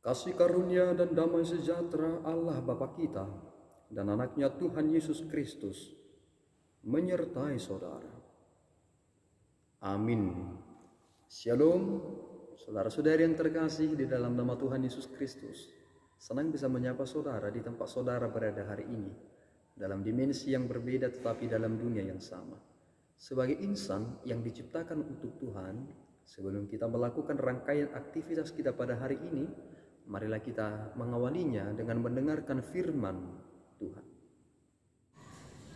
Kasih karunia dan damai sejahtera Allah Bapa kita dan anaknya Tuhan Yesus Kristus menyertai saudara. Amin. Shalom, saudara-saudari yang terkasih di dalam nama Tuhan Yesus Kristus. Senang bisa menyapa saudara di tempat saudara berada hari ini, dalam dimensi yang berbeda tetapi dalam dunia yang sama. Sebagai insan yang diciptakan untuk Tuhan, sebelum kita melakukan rangkaian aktivitas kita pada hari ini, marilah kita mengawalinya dengan mendengarkan firman Tuhan.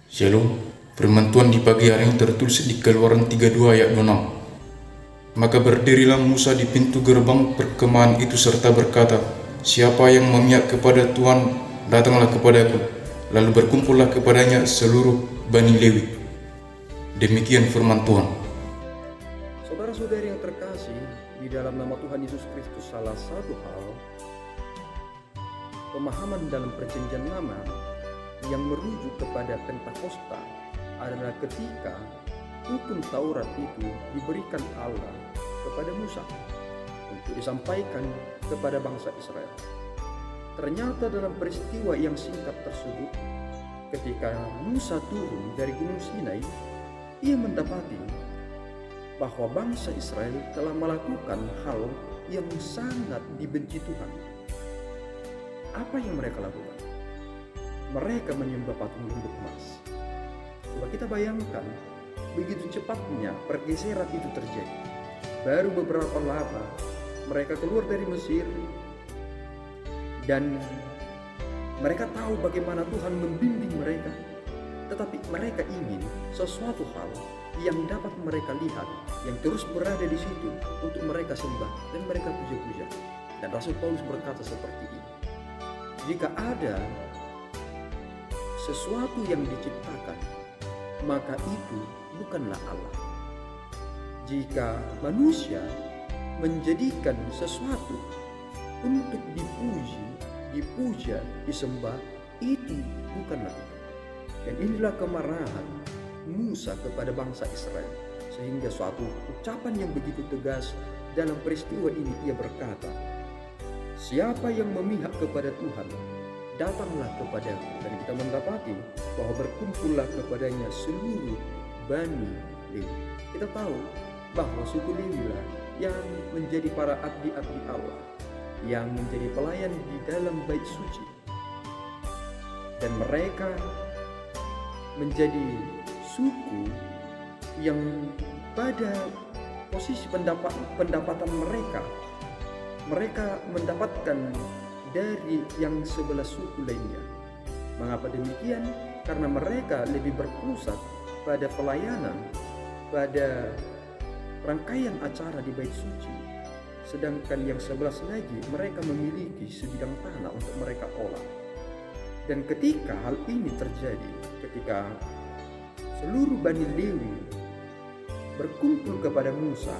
Shalom, firman Tuhan di pagi hari ini tertulis di Keluaran 32 ayat 26. Maka berdirilah Musa di pintu gerbang perkemahan itu serta berkata, siapa yang memihak kepada Tuhan, datanglah kepadaku. Lalu berkumpullah kepadanya seluruh Bani Lewi. Demikian firman Tuhan. Saudara-saudari yang terkasih, di dalam nama Tuhan Yesus Kristus, salah satu hal pemahaman dalam perjanjian lama yang merujuk kepada Pentakosta adalah ketika hukum Taurat itu diberikan Allah kepada Musa untuk disampaikan kepada bangsa Israel. Ternyata dalam peristiwa yang singkat tersebut, ketika Musa turun dari Gunung Sinai, ia mendapati bahwa bangsa Israel telah melakukan hal yang sangat dibenci Tuhan. Apa yang mereka lakukan? Mereka menyembah patung bentuk emas. Coba kita bayangkan, begitu cepatnya pergeseran itu terjadi. Baru beberapa lama mereka keluar dari Mesir dan mereka tahu bagaimana Tuhan membimbing mereka. Tetapi mereka ingin sesuatu hal yang dapat mereka lihat, yang terus berada di situ untuk mereka sembah dan mereka puja-puja. Dan Rasul Paulus berkata seperti ini. Jika ada sesuatu yang diciptakan, maka itu bukanlah Allah. Jika manusia menjadikan sesuatu untuk dipuji, dipuja, disembah, itu bukanlah Tuhan. Dan inilah kemarahan Musa kepada bangsa Israel. Sehingga suatu ucapan yang begitu tegas dalam peristiwa ini, ia berkata, siapa yang memihak kepada Tuhan, datanglah kepadaku. Dan kita mendapati bahwa berkumpullah kepadanya seluruh Bani Lewi. Kita tahu bahwa suku Lewi lah yang menjadi para abdi-abdi Allah, yang menjadi pelayan di dalam bait suci. Dan mereka menjadi suku yang pada posisi pendapatan mereka mendapatkan dari yang sebelah suku lainnya. Mengapa demikian? Karena mereka lebih berpusat pada pelayanan, pada rangkaian acara di bait suci. Sedangkan yang sebelah lagi mereka memiliki sebidang tanah untuk mereka olah. Dan ketika hal ini terjadi, ketika seluruh Bani Lewi berkumpul kepada Musa,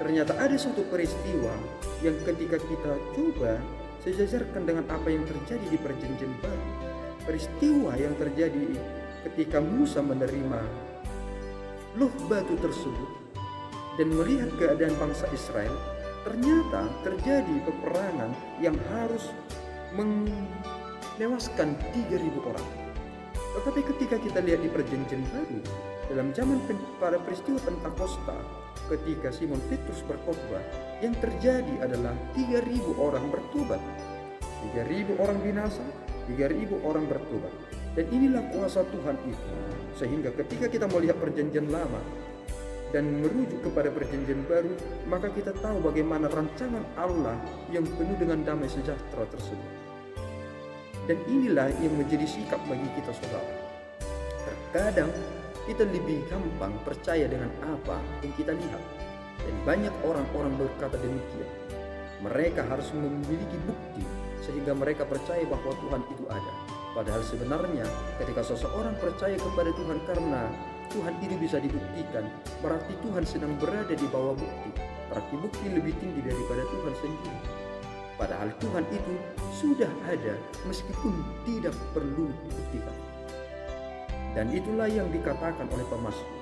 ternyata ada satu peristiwa yang ketika kita coba sejajarkan dengan apa yang terjadi di Perjanjian Baru. Peristiwa yang terjadi ketika Musa menerima loh batu tersebut dan melihat keadaan bangsa Israel, ternyata terjadi peperangan yang harus menewaskan 3.000 orang. Tetapi ketika kita lihat di Perjanjian Baru, dalam zaman pada peristiwa Pentakosta, ketika Simon Petrus berkhotbah, yang terjadi adalah 3.000 orang bertobat. 3.000 orang binasa, 3.000 orang bertobat. Dan inilah kuasa Tuhan itu. Sehingga ketika kita melihat Perjanjian Lama dan merujuk kepada Perjanjian Baru, maka kita tahu bagaimana rancangan Allah yang penuh dengan damai sejahtera tersebut. Dan inilah yang menjadi sikap bagi kita, saudara. Terkadang kita lebih gampang percaya dengan apa yang kita lihat. Dan banyak orang-orang berkata demikian. Mereka harus memiliki bukti sehingga mereka percaya bahwa Tuhan itu ada. Padahal sebenarnya ketika seseorang percaya kepada Tuhan karena Tuhan itu bisa dibuktikan, berarti Tuhan sedang berada di bawah bukti. Berarti bukti lebih tinggi daripada Tuhan sendiri. Padahal Tuhan itu sudah ada meskipun tidak perlu dibuktikan. Dan itulah yang dikatakan oleh pemazmur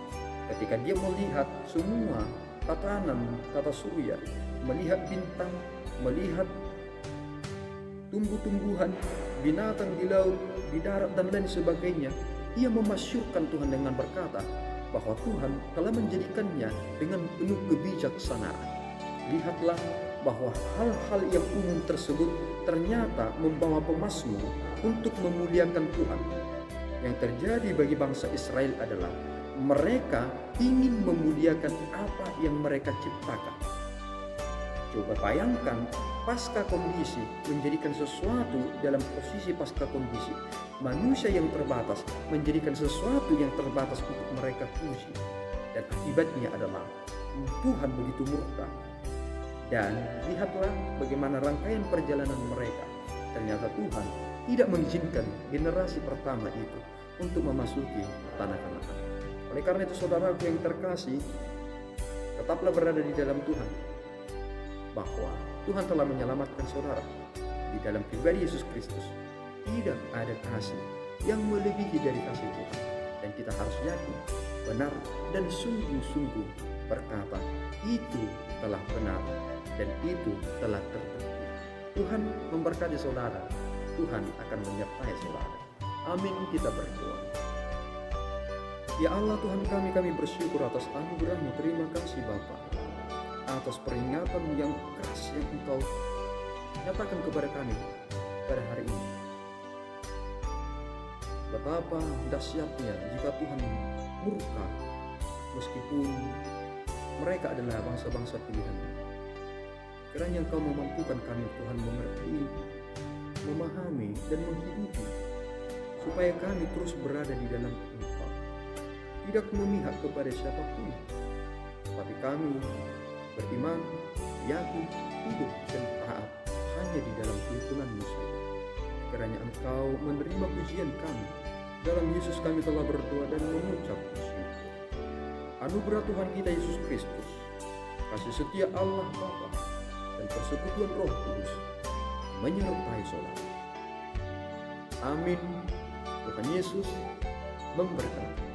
ketika dia melihat semua tatanan tata surya, melihat bintang, melihat tumbuh-tumbuhan, binatang di laut, di darat, dan lain sebagainya. Ia memasyurkan Tuhan dengan berkata bahwa Tuhan telah menjadikannya dengan penuh kebijaksanaan. Lihatlah bahwa hal-hal yang umum tersebut ternyata membawa pemasmur untuk memuliakan Tuhan. Yang terjadi bagi bangsa Israel adalah mereka ingin memuliakan apa yang mereka ciptakan. Coba bayangkan pasca kondisi menjadikan sesuatu dalam posisi pasca kondisi. Manusia yang terbatas menjadikan sesuatu yang terbatas untuk mereka puji. Dan akibatnya adalah Tuhan begitu murka. Dan lihatlah bagaimana rangkaian perjalanan mereka. Ternyata Tuhan tidak mengizinkan generasi pertama itu untuk memasuki tanah Kanaan. Oleh karena itu saudaraku yang terkasih, tetaplah berada di dalam Tuhan. Bahwa Tuhan telah menyelamatkan saudara di dalam pribadi Yesus Kristus. Tidak ada kasih yang melebihi dari kasih Tuhan. Dan kita harus yakin, benar, dan sungguh-sungguh berkata, itu telah benar dan itu telah terbukti. Tuhan memberkati saudara. Tuhan akan menyertai saudara. Amin, kita berdoa. Ya Allah Tuhan kami bersyukur atas anugerah-Mu. Terima kasih Bapa atas peringatan yang keras yang Engkau nyatakan kepada kami pada hari ini. Betapa dahsyatnya jika Tuhan murka meskipun mereka adalah bangsa-bangsa pilihan. Kiranya Engkau memampukan kami Tuhan mengerti, memahami dan menghidupi supaya kami terus berada di dalam Engkau, tidak memihak kepada siapapun, tapi kami beriman, yakin, hidup dan taat hanya di dalam tuntunan-Mu saja. Kiranya Engkau menerima pujian kami. Dalam Yesus kami telah berdoa dan mengucap syukur. Anugerah Tuhan kita Yesus Kristus, kasih setia Allah Bapa, dan persekutuan Roh Kudus menyertai saudara. Amin. Tuhan Yesus memberkati.